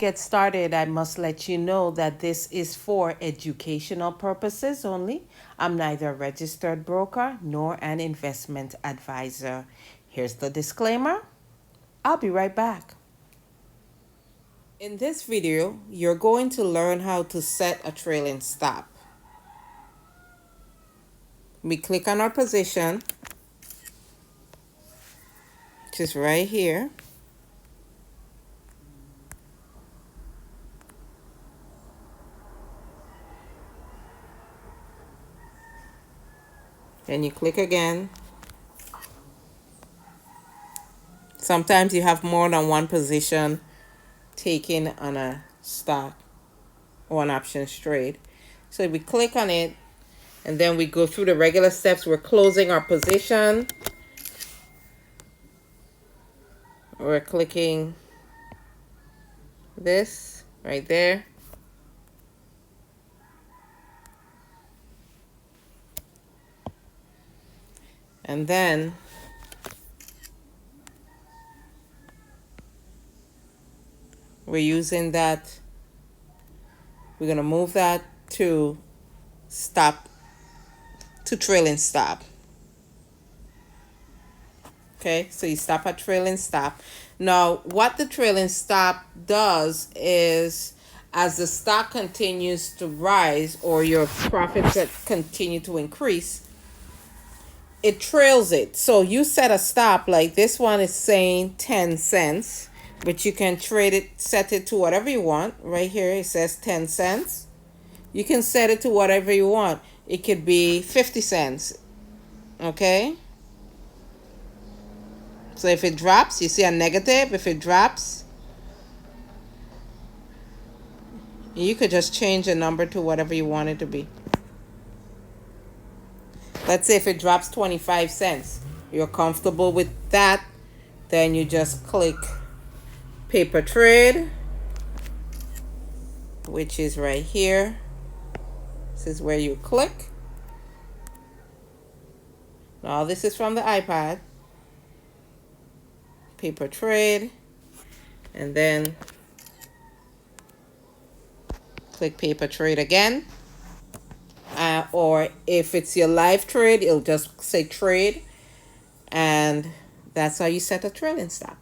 get started, I must let you know that this is for educational purposes only. I'm neither a registered broker nor an investment advisor. Here's the disclaimer. I'll be right back. In this video, you're going to learn how to set a trailing stop. We click on our position, which is right here. Then you click again. Sometimes you have more than one position taken on a stock or an option trade. So we click on it, and then we go through the regular steps. We're closing our position. We're clicking this right there. And then we're using that. We're going to move that to stop, to trailing stop. Okay, so you stop at trailing stop. Now, what the trailing stop does is, as the stock continues to rise or your profits continue to increase, it trails it. So you set a stop, like this one is saying 10 cents, but you can trade it, set it to whatever you want. Right here it says 10 cents. You can set it to whatever you want. It could be 50 cents. Okay? So if it drops, you see a negative. If it drops, you could just change the number to whatever you want it to be. Let's say if it drops 25 cents, you're comfortable with that, then you just click paper trade, which is right here. This is where you click. Now this is from the iPad. Paper trade, and then click paper trade again. Or if it's your live trade, it'll just say trade, and that's how you set a trailing stop.